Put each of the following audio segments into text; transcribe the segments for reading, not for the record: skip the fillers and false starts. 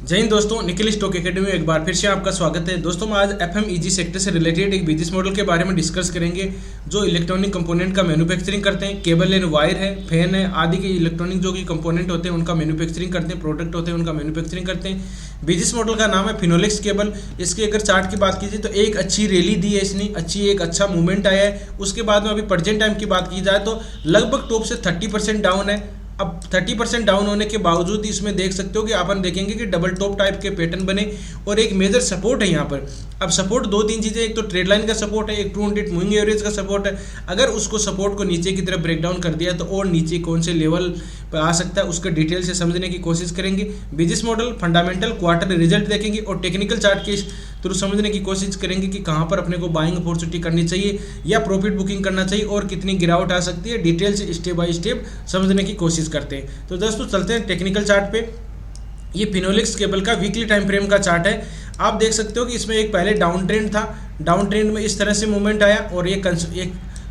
जय हिंद दोस्तों, Nikhil stock academy में एक बार फिर से आपका स्वागत है। दोस्तों, हम आज एफएमईजी सेक्टर से रिलेटेड एक बिजनेस मॉडल के बारे में डिस्कस करेंगे जो इलेक्ट्रॉनिक कंपोनेंट का मैन्युफैक्चरिंग करते हैं। केबल एंड वायर है, फैन है, आदि के इलेक्ट्रॉनिक जो कि कंपोनेंट होते हैं उनका मैन्युफैक्चरिंग करते हैं, प्रोडक्ट होते हैं उनका मैन्युफैक्चरिंग करते हैं। बिजनेस मॉडल का नाम है फिनोलेक्स केबल। इसकी अगर चार्ट की बात कीजिए तो एक अच्छी रैली दी है इसने, एक अच्छा मूवमेंट आया है। उसके बाद में अभी प्रेजेंट टाइम की बात की जाए तो लगभग टॉप से 30% डाउन है। अब 30% डाउन होने के बावजूद इसमें देख सकते हो कि अपन देखेंगे कि डबल टॉप टाइप के पैटर्न बने और एक मेजर सपोर्ट है यहाँ पर। अब सपोर्ट दो तीन चीज़ें, एक तो ट्रेड लाइन का सपोर्ट है, एक 200 मूविंग एवरेज का सपोर्ट है। अगर उसको सपोर्ट को नीचे की तरफ ब्रेक डाउन कर दिया तो और नीचे कौन से लेवल पर आ सकता है उसका डिटेल से समझने की कोशिश करेंगे। Business model, fundamental, quarter result देखेंगे और टेक्निकल चार्ट के थ्रू समझने की कोशिश करेंगे कि कहाँ पर अपने को बाइंग अपॉर्चुनिटी करनी चाहिए या प्रॉफिट बुकिंग करना चाहिए और कितनी गिरावट आ सकती है। डिटेल से स्टेप बाय स्टेप समझने की कोशिश करते हैं। तो दोस्तों चलते हैं टेक्निकल चार्ट पे। ये फिनोलेक्स केबल का वीकली टाइम फ्रेम का चार्ट है। आप देख सकते हो कि इसमें एक पहले डाउन ट्रेंड था, डाउन ट्रेंड में इस तरह से मूवमेंट आया और एक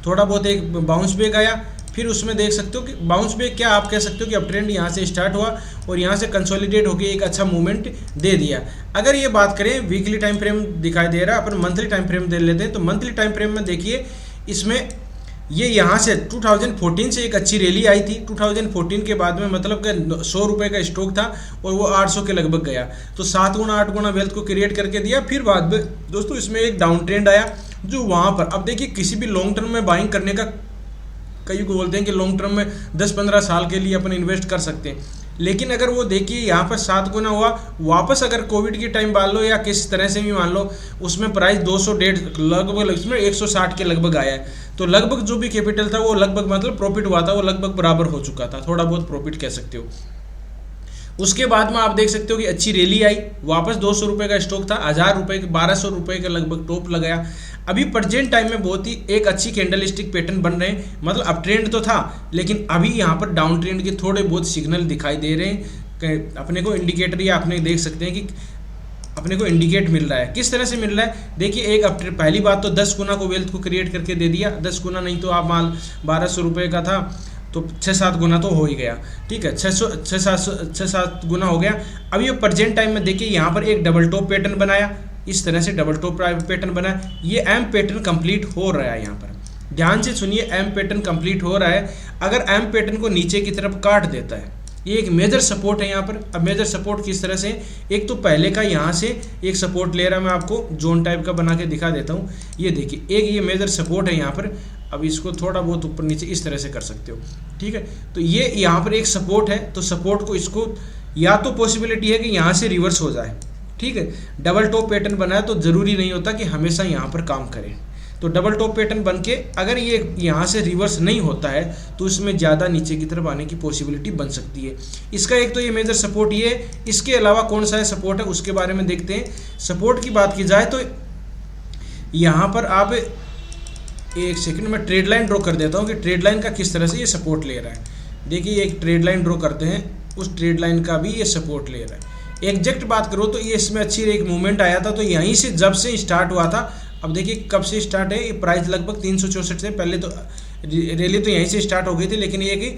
थोड़ा बहुत एक बाउंस बैक आया। फिर उसमें देख सकते हो कि बाउंस बैक क्या आप कह सकते हो कि अब ट्रेंड यहाँ से स्टार्ट हुआ और यहाँ से कंसोलिडेट होकर एक अच्छा मूवमेंट दे दिया। अगर ये बात करें वीकली टाइम फ्रेम दिखाई दे रहा है, अपन मंथली टाइम फ्रेम दे लेते हैं। तो मंथली टाइम फ्रेम में देखिए इसमें ये यहाँ से 2014 से एक अच्छी रैली आई थी। 2014 के बाद में मतलब कि 100 रुपये का स्टॉक था और वो 800 के लगभग गया, तो 7 गुना 8 गुना वेल्थ को क्रिएट करके दिया। फिर बाद में दोस्तों इसमें एक डाउन ट्रेंड आया जो वहाँ पर, अब देखिए किसी भी लॉन्ग टर्म में बाइंग करने का, कई को बोलते हैं कि लॉन्ग टर्म में 10-15 साल के लिए अपन इन्वेस्ट कर सकते हैं, लेकिन अगर वो देखिए यहाँ पर 7 गुना हुआ वापस, अगर कोविड की टाइम मान लो या किस तरह से भी मान लो, उसमें प्राइस 200-150 लगभग इसमें 160 के लगभग आया है। तो लगभग जो भी कैपिटल था वो लगभग मतलब प्रॉफिट हुआ था वो लगभग बराबर हो चुका था, थोड़ा बहुत प्रॉफिट कह सकते हो। उसके बाद में आप देख सकते हो कि अच्छी रैली आई, वापस 200 रुपये का स्टॉक था, 1000 रुपये के 1200 रुपये का लगभग टॉप लगाया। अभी प्रेजेंट टाइम में बहुत ही एक अच्छी कैंडल स्टिक पैटर्न बन रहे हैं, मतलब अप ट्रेंड तो था लेकिन अभी यहाँ पर डाउन ट्रेंड के थोड़े बहुत सिग्नल दिखाई दे रहे हैं। अपने को इंडिकेटर या अपने देख सकते हैं कि अपने को इंडिकेट मिल रहा है। किस तरह से मिल रहा है देखिए, एक पहली बात तो 10 गुना को वेल्थ को क्रिएट करके दे दिया। 10 गुना नहीं तो आप माल 1200 रुपये का था तो 6-7 गुना तो हो ही गया, ठीक है, 6-7 गुना हो गया। अब ये प्रेजेंट टाइम में देखिए यहाँ पर एक डबल टॉप पैटर्न बनाया, इस तरह से डबल टॉप पैटर्न बनाया। ये एम पैटर्न कंप्लीट हो रहा है। यहाँ पर ध्यान से सुनिए, एम पैटर्न कंप्लीट हो रहा है। अगर एम पैटर्न को नीचे की तरफ काट देता है, ये एक मेजर सपोर्ट है यहाँ पर। अब मेजर सपोर्ट किस तरह से, एक तो पहले का यहाँ से एक सपोर्ट ले रहा है, मैं आपको जोन टाइप का बना के दिखा देता हूँ। ये देखिए एक ये मेजर सपोर्ट है यहाँ पर। अब इसको थोड़ा बहुत ऊपर नीचे इस तरह से कर सकते हो, ठीक है। तो ये यहाँ पर एक सपोर्ट है, तो सपोर्ट को इसको या तो पॉसिबिलिटी है कि यहाँ से रिवर्स हो जाए, ठीक है। डबल टॉप पैटर्न बना है तो ज़रूरी नहीं होता कि हमेशा यहाँ पर काम करें। तो डबल टॉप पैटर्न बन के अगर ये यहाँ से रिवर्स नहीं होता है तो इसमें ज़्यादा नीचे की तरफ आने की पॉसिबिलिटी बन सकती है। इसका एक तो ये मेजर सपोर्ट ये है। इसके अलावा कौन सा है सपोर्ट है उसके बारे में देखते हैं। सपोर्ट की बात की जाए तो यहाँ पर आप एक सेकंड में ट्रेड लाइन ड्रॉ कर देता हूँ कि ट्रेड लाइन का किस तरह से ये सपोर्ट ले रहा है। देखिए एक ट्रेड लाइन ड्रॉ करते हैं, उस ट्रेड लाइन का भी ये सपोर्ट ले रहा है। एग्जैक्ट बात करो तो ये इसमें अच्छी एक मूवमेंट आया था, तो यहीं से जब से स्टार्ट हुआ था, अब देखिए कब से स्टार्ट है, ये प्राइस लगभग 364 से पहले तो रैली तो यहीं से स्टार्ट हो गई थी, लेकिन ये कि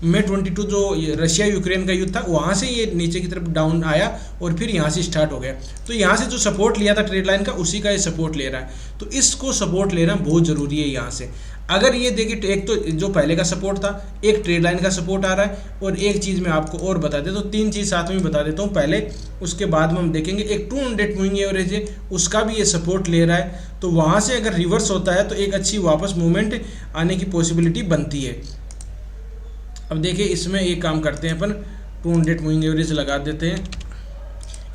मई 22 जो रशिया यूक्रेन का युद्ध था वहाँ से ये नीचे की तरफ डाउन आया और फिर यहाँ से स्टार्ट हो गया। तो यहाँ से जो सपोर्ट लिया था ट्रेड लाइन का, उसी का ये सपोर्ट ले रहा है। तो इसको सपोर्ट लेना बहुत ज़रूरी है यहाँ से। अगर ये देखिए एक तो जो पहले का सपोर्ट था, एक ट्रेड लाइन का सपोर्ट आ रहा है और एक चीज़ मैं आपको और बता देता हूँ, 3 चीज़ साथ में बता देता हूँ पहले, उसके बाद में हम देखेंगे। एक 200 मूविंग एवरेज है, उसका भी ये सपोर्ट ले रहा है, तो वहाँ से अगर रिवर्स होता है तो एक अच्छी वापस मूवमेंट आने की पॉसिबिलिटी बनती है। अब देखिए इसमें एक काम करते हैं अपन, 200 मूविंग एवरेज लगा देते हैं।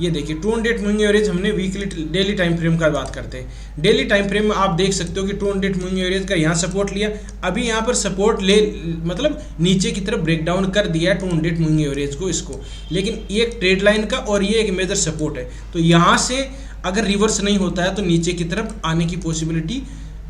ये देखिए 200 मूविंग एवरेज हमने वीकली डेली टाइम फ्रेम का बात करते हैं। डेली टाइम फ्रेम में आप देख सकते हो कि 200 मूविंग एवरेज का यहाँ सपोर्ट लिया, अभी यहाँ पर सपोर्ट ले मतलब नीचे की तरफ ब्रेक डाउन कर दिया 200 मूविंग एवरेज को इसको, लेकिन ये एक ट्रेड लाइन का और ये एक मेजर सपोर्ट है। तो यहाँ से अगर रिवर्स नहीं होता है तो नीचे की तरफ आने की पॉसिबिलिटी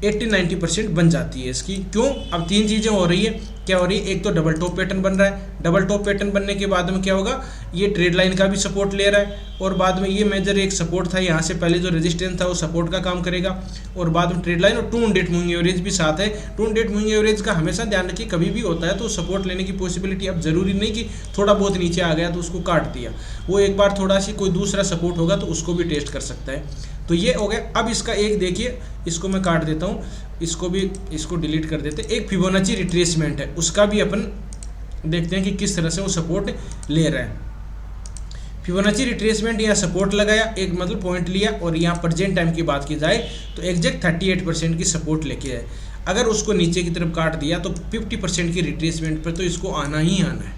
80-90% बन जाती है इसकी। क्यों? अब 3 चीज़ें हो रही है क्या हो रही है, एक तो डबल टॉप पैटर्न बन रहा है, डबल टॉप पैटर्न बनने के बाद में क्या होगा, ये ट्रेड लाइन का भी सपोर्ट ले रहा है, और बाद में ये मेजर एक सपोर्ट था, यहाँ से पहले जो रेजिस्टेंस था वो सपोर्ट का काम करेगा, और बाद में ट्रेड लाइन और 200 मूविंग एवरेज भी साथ है। 200 मूविंग एवरेज का हमेशा ध्यान रखिए, कभी भी होता है तो सपोर्ट लेने की पॉसिबिलिटी, अब जरूरी नहीं कि थोड़ा बहुत नीचे आ गया तो उसको काट दिया, वो एक बार थोड़ा सी कोई दूसरा सपोर्ट होगा तो उसको भी टेस्ट कर सकता है। तो ये हो गया। अब इसका एक देखिए, इसको मैं काट देता हूँ, इसको डिलीट कर देते हैं। एक फिबोनाची रिट्रेसमेंट है, उसका भी अपन देखते हैं कि किस तरह से वो सपोर्ट ले रहा है। फिबोनाची रिट्रेसमेंट यहाँ सपोर्ट लगाया, एक मतलब पॉइंट लिया, और यहाँ प्रेजेंट टाइम की बात की जाए तो एग्जैक्ट 38% की सपोर्ट लेके है। अगर उसको नीचे की तरफ काट दिया तो 50% की रिट्रेसमेंट पर तो इसको आना ही आना है।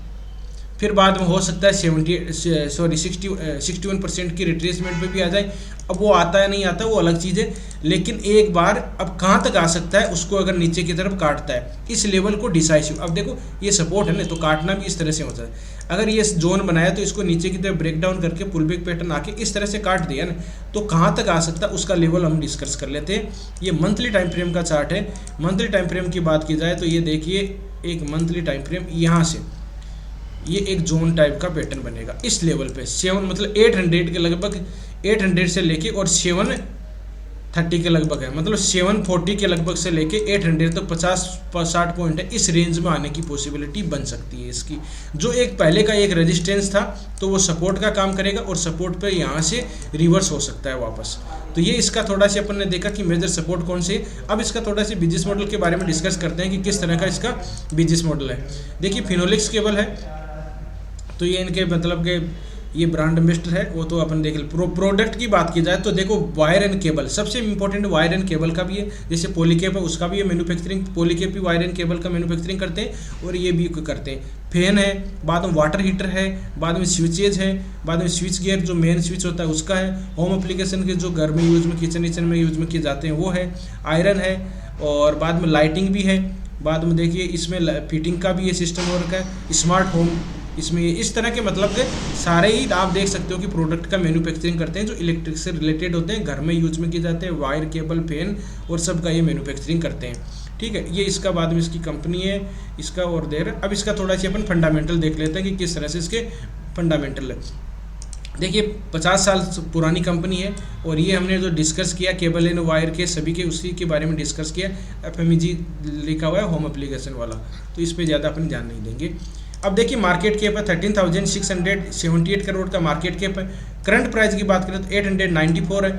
फिर बाद में हो सकता है 61% की रिट्रेसमेंट पे भी आ जाए। अब वो आता है नहीं आता वो अलग चीज़ है, लेकिन एक बार अब कहाँ तक आ सकता है, उसको अगर नीचे की तरफ काटता है, इस लेवल को डिसाइसिव, अब देखो ये सपोर्ट है ना, तो काटना भी इस तरह से होता है। अगर ये जोन बनाया तो इसको नीचे की तरफ ब्रेक डाउन करके पुल बैक पैटर्न आके इस तरह से काट दिया ना, तो कहाँ तक आ सकता है उसका लेवल हम डिस्कस कर लेते हैं। ये मंथली टाइम फ्रेम का चार्ट है। मंथली टाइम फ्रेम की बात की जाए तो ये देखिए, एक मंथली टाइम फ्रेम यहाँ से ये एक जोन टाइप का पैटर्न बनेगा इस लेवल पे, 7 मतलब 800 के लगभग, 800 से लेके और 730 के लगभग है, मतलब 740 के लगभग से लेके 800 तक 50-60 पॉइंट है, इस रेंज में आने की पॉसिबिलिटी बन सकती है इसकी। जो एक पहले का एक रेजिस्टेंस था तो वो सपोर्ट का काम करेगा, और सपोर्ट पे यहाँ से रिवर्स हो सकता है वापस। तो ये इसका थोड़ा सा अपन ने देखा कि मेजर सपोर्ट कौन से। अब इसका थोड़ा सा बिजनेस मॉडल के बारे में डिस्कस करते हैं कि किस तरह का इसका बिजनेस मॉडल है। देखिए फिनोलेक्स केबल है, तो ये इनके मतलब के ये ब्रांड एम्बेसडर है, वो तो अपन देख ले। प्रोडक्ट की बात की जाए तो देखो वायर एंड केबल सबसे इंपॉर्टेंट, वायर एंड केबल का भी है, जैसे पॉलीकेप है उसका भी है मैन्युफैक्चरिंग, पॉलीकेप भी वायर एंड केबल का मैन्युफैक्चरिंग करते हैं, और ये भी करते हैं। फैन है, बाद में वाटर हीटर है, बाद में स्विचेज है, बाद में स्विच गियर जो मेन स्विच होता है उसका है, होम एप्लीकेशन के जो घर में यूज में किचन में यूज में किए जाते हैं वो है, आयरन है, और बाद में लाइटिंग भी है। बाद में देखिए इसमें फिटिंग का भी ये सिस्टम हो रखा है, स्मार्ट होम इसमें इस तरह के मतलब के सारे ही आप देख सकते हो कि प्रोडक्ट का मैन्युफैक्चरिंग करते हैं जो इलेक्ट्रिक से रिलेटेड होते हैं, घर में यूज में किए जाते हैं, वायर केबल फैन और सब का ये मैन्युफैक्चरिंग करते हैं। ठीक है, ये इसका बाद में इसकी कंपनी है इसका और देर। अब इसका थोड़ा सा अपन फंडामेंटल देख लेते हैं कि किस तरह से इसके फंडामेंटल है। देखिए 50 साल पुरानी कंपनी है, और ये हमने जो डिस्कस किया केबल एंड वायर के सभी के उसी के बारे में डिस्कस किया। FMEG लिखा हुआ है होम एप्लीकेशन वाला, तो इस पर ज़्यादा अपन ध्यान नहीं देंगे। अब देखिए मार्केट कैप है 13,678 करोड़ का मार्केट कैप है। करंट प्राइस की बात करें तो 894 है,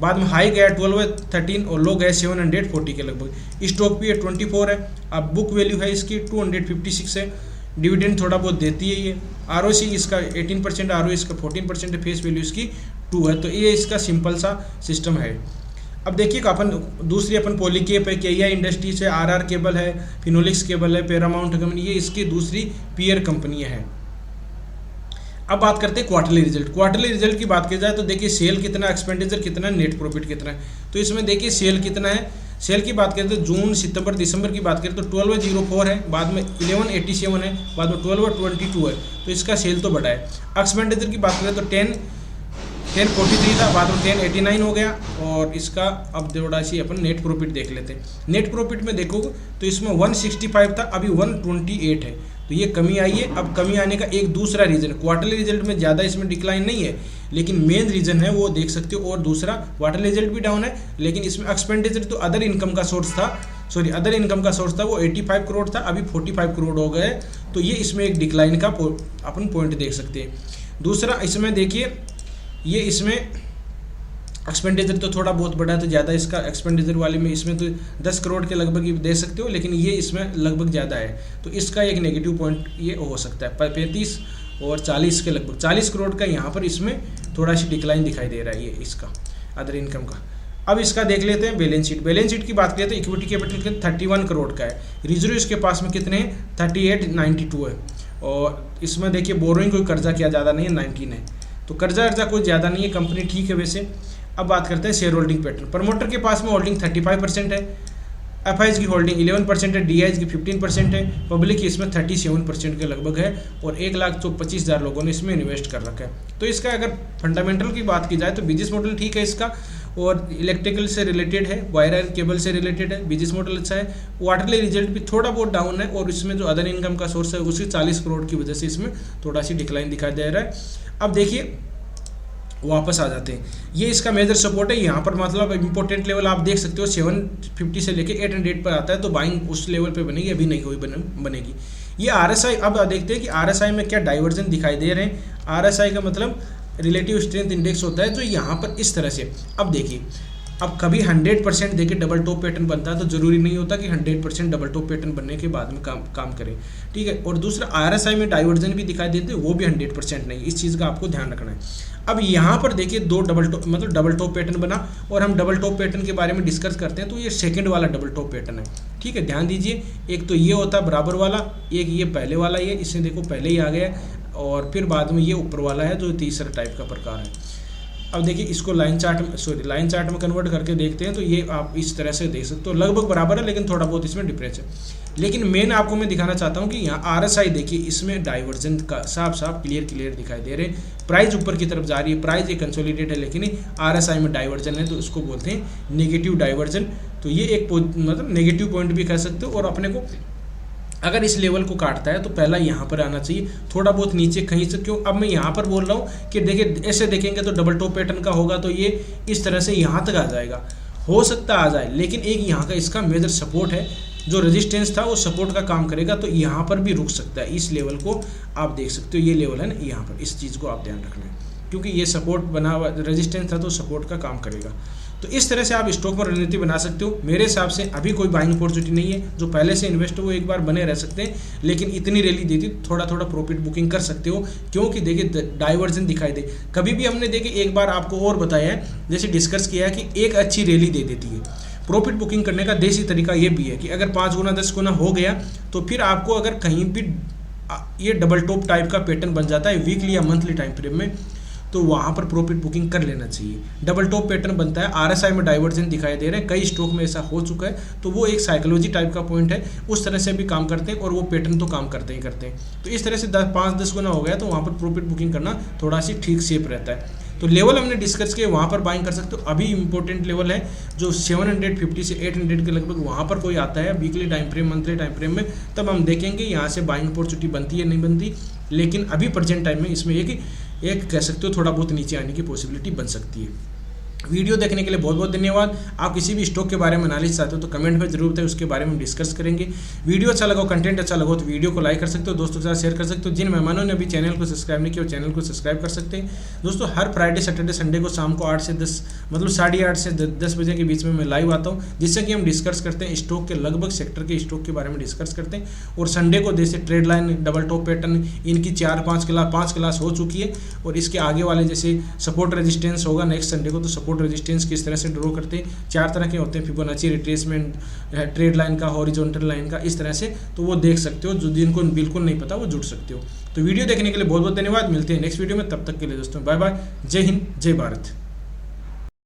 बाद में हाई गया 12 है 13 और लो गए 740 के लगभग। स्टॉक भी है 24 है। अब बुक वैल्यू है इसकी 256 है। डिविडेंड थोड़ा बहुत देती है ये। ROC इसका 18%, ROE इसका 14% है, फेस वैल्यू इसकी 2 है। तो ये इसका सिंपल सा सिस्टम है। अब देखिए अपन दूसरी अपन पॉलीकेप है, KEI इंडस्ट्रीज है, RR केबल है, फिनोलिक्स केबल है, पैरामाउंट कंपनी, ये इसकी दूसरी पीयर कंपनियां हैं। अब बात करते हैं क्वार्टरली रिजल्ट। क्वार्टरली रिजल्ट की बात की जाए तो देखिए सेल कितना, एक्सपेंडिचर कितना, नेट प्रॉफिट कितना है। तो इसमें देखिए सेल कितना है, सेल की बात करें तो जून सितंबर दिसंबर की बात करें तो 1204 है, बाद में 1187 है, बाद में 1222 है। तो इसका सेल तो बढ़ा है। एक्सपेंडिचर की बात करें तो 1043 था, बाद में 1089 हो गया। और इसका अब थोड़ा सी अपन नेट प्रॉफिट देख लेते हैं। नेट प्रॉफिट में देखो तो इसमें 165 था, अभी 128 है, तो ये कमी आई है। अब कमी आने का एक दूसरा रीज़न, क्वार्टरली रिजल्ट में ज़्यादा इसमें डिक्लाइन नहीं है, लेकिन मेन रीज़न है वो देख सकते हो। और दूसरा क्वार्टरली रिजल्ट भी डाउन है, लेकिन इसमें एक्सपेंडिचर तो अदर इनकम का सोर्स था, अदर इनकम का सोर्स था, वो 85 करोड़ था, अभी 45 करोड़ हो गए। तो ये इसमें एक डिक्लाइन का अपन पॉइंट देख सकते हैं। दूसरा इसमें देखिए ये इसमें एक्सपेंडिचर तो थोड़ा बहुत बढ़ा है, तो ज़्यादा इसका एक्सपेंडिचर वाले में इसमें तो 10 करोड़ के लगभग ही दे सकते हो, लेकिन ये इसमें लगभग ज़्यादा है। तो इसका एक नेगेटिव पॉइंट ये हो सकता है 35 और 40 के लगभग, 40 करोड़ का यहाँ पर इसमें थोड़ा सी डिक्लाइन दिखाई दे रहा है ये इसका अदर इनकम का। अब इसका देख लेते हैं बैलेंस शीट। बैलेंस शीट की बात करें तो इक्विटी कैपिटल 31 करोड़ का है, रिजर्व इसके पास में कितने हैं 3892 है। और इसमें देखिए बोरोइंग कोई कर्जा किया ज़्यादा नहीं है 19 है, तो कर्जा कोई ज़्यादा नहीं है, कंपनी ठीक है वैसे। अब बात करते हैं शेयर होल्डिंग पैटर्न। प्रमोटर के पास में होल्डिंग 35% है, FIs की होल्डिंग 11% है, DIs की 15% है, पब्लिक की इसमें 37% के लगभग है, और 1,25,000 लोगों ने इसमें इन्वेस्ट कर रखा है। तो इसका अगर फंडामेंटल की बात की जाए तो बिजनेस मॉडल ठीक है इसका, और इलेक्ट्रिकल से रिलेटेड है, वायर एंड केबल से रिलेटेड है, बिजनेस मॉडल अच्छा है। क्वार्टरली रिजल्ट भी थोड़ा बहुत डाउन है और इसमें जो अदर इनकम का सोर्स है उसी 40 करोड़ की वजह से इसमें थोड़ा सी डिक्लाइन दिखाई दे रहा है। अब देखिए वापस आ जाते हैं, ये इसका मेजर सपोर्ट है, यहाँ पर मतलब इंपॉर्टेंट लेवल आप देख सकते हो 750 से लेके 800 पर आता है, तो बाइंग उस लेवल पे बनेगी, अभी नहीं कोई बनेगी। ये RSI, अब देखते हैं कि RSI में क्या डाइवर्जन दिखाई दे रहे हैं। RSI का मतलब रिलेटिव स्ट्रेंथ इंडेक्स होता है, जो यहाँ पर इस तरह से। अब देखिए, अब कभी 100% देखिए डबल टॉप पैटर्न बनता है, तो जरूरी नहीं होता कि 100% डबल टॉप पैटर्न बनने के बाद में काम करें, ठीक है। और दूसरा RSI में डाइवर्जन भी दिखाई देते हैं, वो भी 100% नहीं, इस चीज़ का आपको ध्यान रखना है। अब यहाँ पर देखिए दो डबल टॉप पैटर्न बना, और हम डबल टॉप पैटर्न के बारे में डिस्कस करते हैं, तो ये सेकंड वाला डबल टॉप पैटर्न है, ठीक है। ध्यान दीजिए, एक तो ये होता है बराबर वाला, एक ये पहले वाला, ये इससे देखो पहले ही आ गया, और फिर बाद में ये ऊपर वाला है जो तीसरा टाइप का प्रकार है। अब देखिए इसको लाइन चार्ट में कन्वर्ट करके देखते हैं, तो ये आप इस तरह से देख सकते हो, लगभग बराबर है, लेकिन थोड़ा बहुत इसमें डिफरेंस है। लेकिन मेन आपको मैं दिखाना चाहता हूँ कि यहाँ RSI देखिए, इसमें डाइवर्जन का साफ क्लियर दिखाई दे रहे हैं। प्राइस ऊपर की तरफ जा रही है, प्राइस ये कंसोलिडेट है, लेकिन RSI में डाइवर्जन है, तो इसको बोलते हैं नेगेटिव डाइवर्जन। तो ये एक मतलब नेगेटिव पॉइंट भी कह सकते हो। और अपने को अगर इस लेवल को काटता है तो पहला यहाँ पर आना चाहिए, थोड़ा बहुत नीचे कहीं से। क्यों अब मैं यहाँ पर बोल रहा हूँ कि देखिए ऐसे देखेंगे तो डबल टॉप पैटर्न का होगा, तो ये इस तरह से यहाँ तक आ जाएगा, हो सकता आ जाए, लेकिन एक यहाँ का इसका मेजर सपोर्ट है, जो रेजिस्टेंस था वो सपोर्ट का काम करेगा, तो यहाँ पर भी रुक सकता है। इस लेवल को आप देख सकते हो, ये लेवल है ना यहाँ पर, इस चीज़ को आप ध्यान रखना है, क्योंकि ये सपोर्ट बना हुआ रेजिस्टेंस था तो सपोर्ट का काम करेगा। तो इस तरह से आप स्टॉक में रणनीति बना सकते हो। मेरे हिसाब से अभी कोई बाइंग अपॉर्चुनिटी नहीं है, जो पहले से इन्वेस्ट हो वो एक बार बने रह सकते हैं, लेकिन इतनी रैली देती थोड़ा प्रॉफिट बुकिंग कर सकते हो, क्योंकि देखिए डाइवर्जन दिखाई दे। कभी भी हमने देखिए एक बार आपको और बताया है, जैसे डिस्कस किया है कि एक अच्छी रैली दे देती है। प्रॉफिट बुकिंग करने का देसी तरीका ये भी है कि अगर 5 गुना 10 गुना हो गया, तो फिर आपको अगर कहीं भी ये डबल टॉप टाइप का पैटर्न बन जाता है वीकली या मंथली टाइम फ्रेम में, तो वहाँ पर प्रॉफिट बुकिंग कर लेना चाहिए। डबल टॉप पैटर्न बनता है, RSI में डाइवर्जन दिखाई दे रहे हैं, कई स्टॉक में ऐसा हो चुका है, तो वो एक साइकोलॉजी टाइप का पॉइंट है, उस तरह से भी काम करते हैं, और वो पैटर्न तो काम करते ही करते हैं। तो इस तरह से 5-10 गुना हो गया, तो वहाँ पर प्रॉफिट बुकिंग करना थोड़ा सी ठीक सेफ रहता है। तो लेवल हमने डिस्कस किए, वहाँ पर बाइंग कर सकते हो। अभी इंपॉर्टेंट लेवल है जो 750 से 800 के लगभग, वहाँ पर कोई आता है weekly time frame, monthly time frame में, तब हम देखेंगे यहाँ से बाइंग अपॉर्चुनिटी बनती है नहीं बनती। लेकिन अभी प्रेजेंट टाइम में इसमें एक कह सकते हो थोड़ा बहुत नीचे आने की पॉसिबिलिटी बन सकती है। वीडियो देखने के लिए बहुत बहुत धन्यवाद। आप किसी भी स्टॉक के बारे में एनालिसिस चाहते हो तो कमेंट में जरूर बताएं, उसके बारे में डिस्कस करेंगे। वीडियो अच्छा लगा, कंटेंट अच्छा लगा तो वीडियो को लाइक कर सकते हो, दोस्तों के साथ शेयर कर सकते हो। जिन मेहमानों ने अभी चैनल को सब्सक्राइब नहीं किया वो चैनल को सब्सक्राइब कर सकते हैं। दोस्तों हर फ्राइडे सैटरडे संडे को शाम को 8 से 10 मतलब 8:30 से 10 बजे के बीच में मैं लाइव आता हूँ, जिससे कि हम डिस्कस करते हैं स्टॉक के लगभग सेक्टर के स्टॉक के बारे में डिस्कस करते हैं। और संडे को जैसे trade line, double top pattern, इनकी 5 क्लास हो चुकी है, और इसके आगे वाले जैसे सपोर्ट रेजिस्टेंस होगा नेक्स्ट संडे को, तो सपोर्ट रेजिस्टेंस किस तरह से ड्रॉ करते हैं, 4 तरह के होते हैं, फिबोनाची, रिट्रेसमेंट, ट्रेड लाइन का, हॉरिजॉन्टल लाइन का, इस तरह से, तो वो देख सकते हो। जो जिनको बिल्कुल नहीं पता वो जुड़ सकते हो। तो वीडियो देखने के लिए बहुत बहुत धन्यवाद। मिलते हैं नेक्स्ट वीडियो में, तब तक के लिए दोस्तों बाय बाय, जय हिंद, जय भारत।